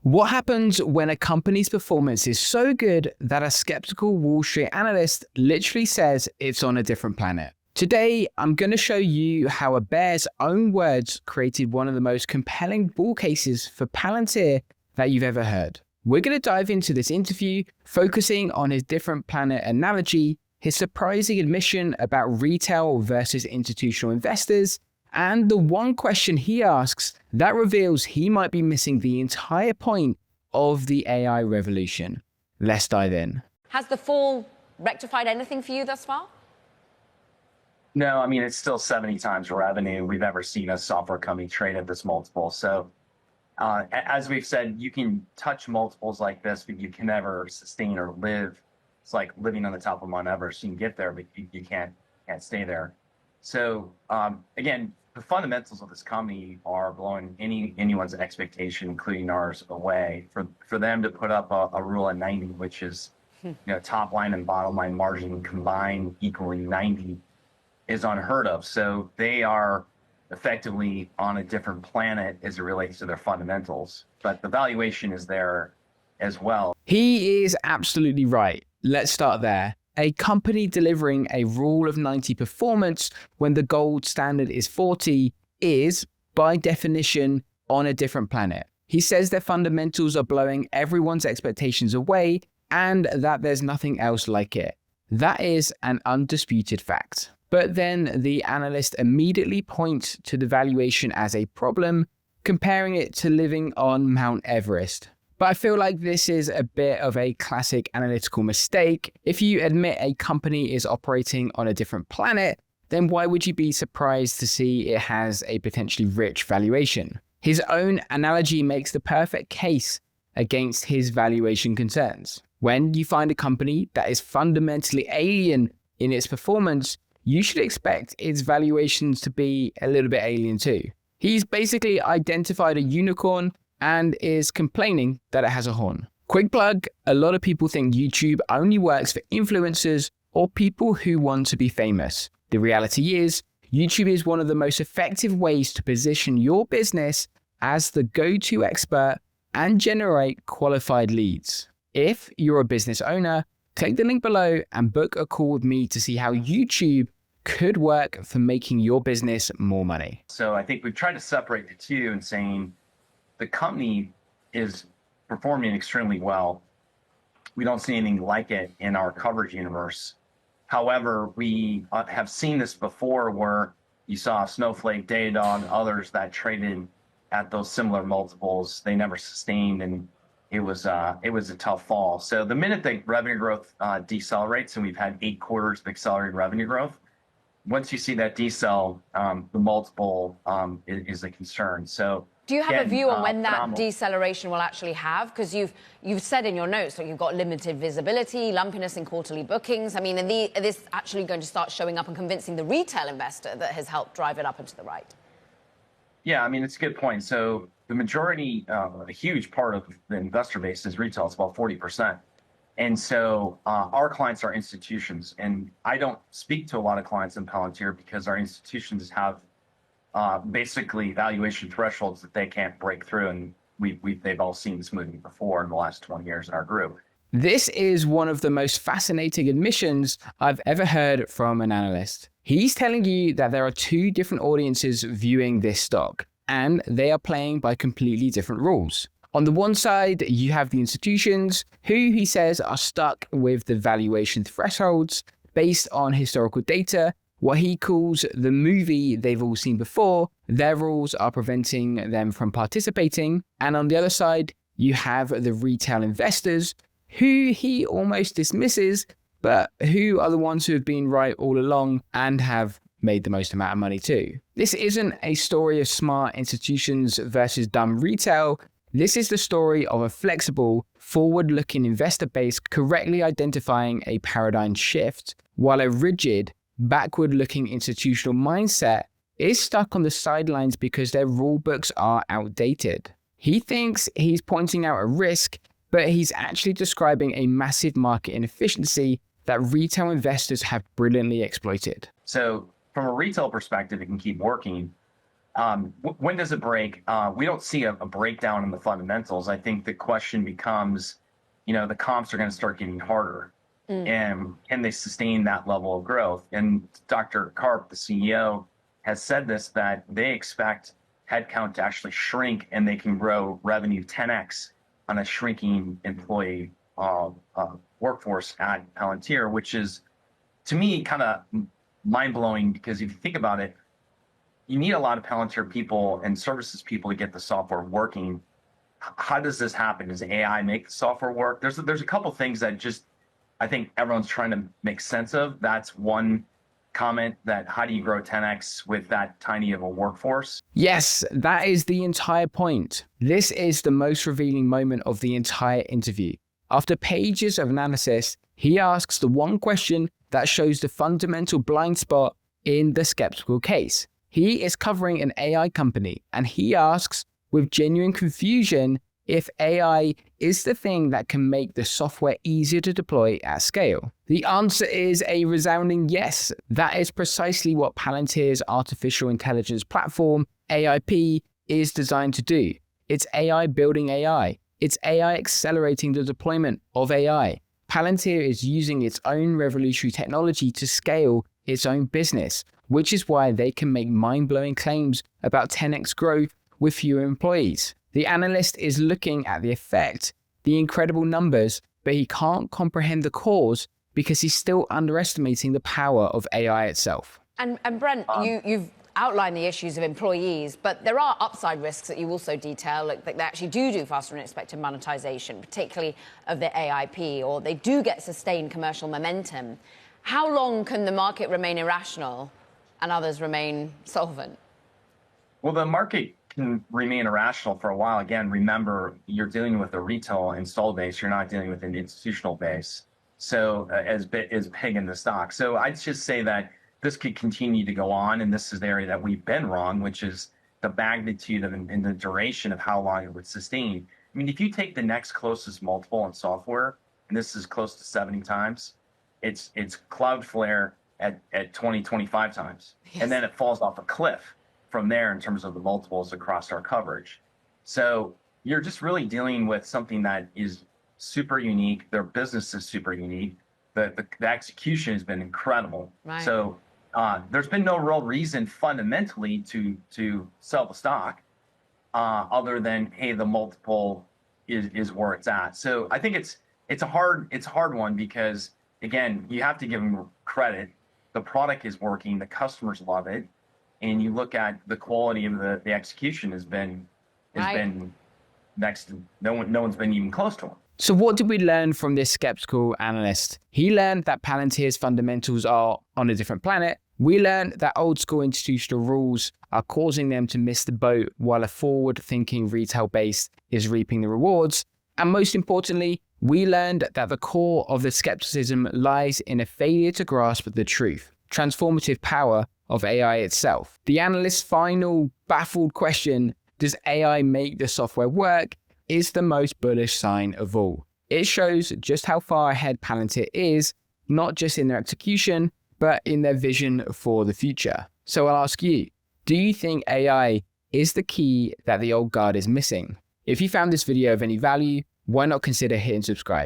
What happens when a company's performance is so good that a skeptical Wall Street analyst literally says it's on a different planet? Today, I'm going to show you how a bear's own words created one of the most compelling bull cases for Palantir that you've ever heard. We're going to dive into this interview, focusing on his different planet analogy, his surprising admission about retail versus institutional investors, and the one question he asks that reveals he might be missing the entire point of the AI revolution. Let's dive in. Has the fall rectified anything for you thus far? No, I mean, it's still 70 times revenue we've ever seen a software company trade at this multiple. So as we've said, you can touch multiples like this, but you can never sustain or live. It's like living on the top of Mount Everest. You can get there, but you can't stay there. So again, the fundamentals of this company are blowing anyone's expectation, including ours, away. For them to put up a rule of 90, which is top line and bottom line margin combined equaling 90, is unheard of. So they are effectively on a different planet as it relates to their fundamentals, but the valuation is there as well. He is absolutely right. Let's start there. A company delivering a rule of 90 performance when the gold standard is 40 is, by definition, on a different planet. He says their fundamentals are blowing everyone's expectations away and that there's nothing else like it. That is an undisputed fact. But then the analyst immediately points to the valuation as a problem, comparing it to living on Mount Everest. But I feel like this is a bit of a classic analytical mistake. If you admit a company is operating on a different planet, then why would you be surprised to see it has a potentially rich valuation? His own analogy makes the perfect case against his valuation concerns. When you find a company that is fundamentally alien in its performance, you should expect its valuations to be a little bit alien too. He's basically identified a unicorn and is complaining that it has a horn. Quick plug, a lot of people think YouTube only works for influencers or people who want to be famous. The reality is, YouTube is one of the most effective ways to position your business as the go-to expert and generate qualified leads. If you're a business owner, click the link below and book a call with me to see how YouTube could work for making your business more money. So I think we've tried to separate the two and saying, the company is performing extremely well. We don't see anything like it in our coverage universe. However, we have seen this before where you saw Snowflake, Datadog, others that traded at those similar multiples. They never sustained, and it was a tough fall. So the minute the revenue growth decelerates, and we've had 8 quarters of accelerated revenue growth, once you see that decel, the multiple is a concern. So do you have a view on when that deceleration will actually have? Because you've said in your notes that you've got limited visibility, lumpiness in quarterly bookings. I mean, are this actually going to start showing up and convincing the retail investor that has helped drive it up and to the right? Yeah, I mean, it's a good point. So the majority, a huge part of the investor base is retail. It's about 40%. And so our clients are institutions. And I don't speak to a lot of clients in Palantir because our institutions have basically valuation thresholds that they can't break through, and they've all seen this movie before in the last 20 years in our group. This is one of the most fascinating admissions I've ever heard from an analyst. He's telling you that there are 2 different audiences viewing this stock, and they are playing by completely different rules. On the one side, you have the institutions who he says are stuck with the valuation thresholds based on historical data, what he calls the movie they've all seen before. Their rules are preventing them from participating. And on the other side, you have the retail investors who he almost dismisses, but who are the ones who have been right all along and have made the most amount of money too. This isn't a story of smart institutions versus dumb retail. This is the story of a flexible, forward-looking investor base correctly identifying a paradigm shift, while a rigid, backward-looking institutional mindset is stuck on the sidelines because their rule books are outdated. He thinks he's pointing out a risk, but he's actually describing a massive market inefficiency that retail investors have brilliantly exploited. So from a retail perspective, it can keep working. When does it break? We don't see a breakdown in the fundamentals. I think the question becomes, the comps are going to start getting harder. And can they sustain that level of growth? And Dr. Karp, the CEO, has said this, that they expect headcount to actually shrink and they can grow revenue 10x on a shrinking employee workforce at Palantir, which is, to me, kind of mind-blowing, because if you think about it, you need a lot of Palantir people and services people to get the software working. How does this happen? Does AI make the software work? There's a couple things that just, I think everyone's trying to make sense of. That's one comment, that how do you grow 10x with that tiny of a workforce? Yes, that is the entire point. This is the most revealing moment of the entire interview. After pages of analysis, he asks the one question that shows the fundamental blind spot in the skeptical case. He is covering an AI company, and he asks with genuine confusion if AI is the thing that can make the software easier to deploy at scale. The answer is a resounding yes. That is precisely what Palantir's artificial intelligence platform, AIP, is designed to do. It's AI building AI. It's AI accelerating the deployment of AI. Palantir is using its own revolutionary technology to scale its own business, which is why they can make mind-blowing claims about 10x growth with fewer employees. The analyst is looking at the effect, the incredible numbers, but he can't comprehend the cause because he's still underestimating the power of AI itself. And Brent, you've outlined the issues of employees, but there are upside risks that you also detail, like that they actually do faster than expected monetization, particularly of the AIP, or they do get sustained commercial momentum. How long can the market remain irrational and others remain solvent? Well, the market can remain irrational for a while. Again, remember, you're dealing with a retail install base. You're not dealing with an institutional base. So as big in the stock. So I'd just say that this could continue to go on. And this is the area that we've been wrong, which is the magnitude of and the duration of how long it would sustain. I mean, if you take the next closest multiple in software, and this is close to 70 times, it's Cloudflare at 20, 25 times. Yes. And then it falls off a cliff from there in terms of the multiples across our coverage. So you're just really dealing with something that is super unique. Their business is super unique. The execution has been incredible. Right. So there's been no real reason fundamentally to sell the stock other than, hey, the multiple is where it's at. So I think it's a hard one because, again, you have to give them credit. The product is working. The customers love it. And you look at the quality of the execution has been next to no one's been even close to them. So what did we learn from this skeptical analyst? He learned that Palantir's fundamentals are on a different planet. We learned that old school institutional rules are causing them to miss the boat while a forward-thinking retail base is reaping the rewards. And most importantly, we learned that the core of the skepticism lies in a failure to grasp the truth, transformative power of AI itself. The analyst's final baffled question, does AI make the software work, is the most bullish sign of all. It shows just how far ahead Palantir is, not just in their execution, but in their vision for the future. So I'll ask you, do you think AI is the key that the old guard is missing? If you found this video of any value, why not consider hitting subscribe?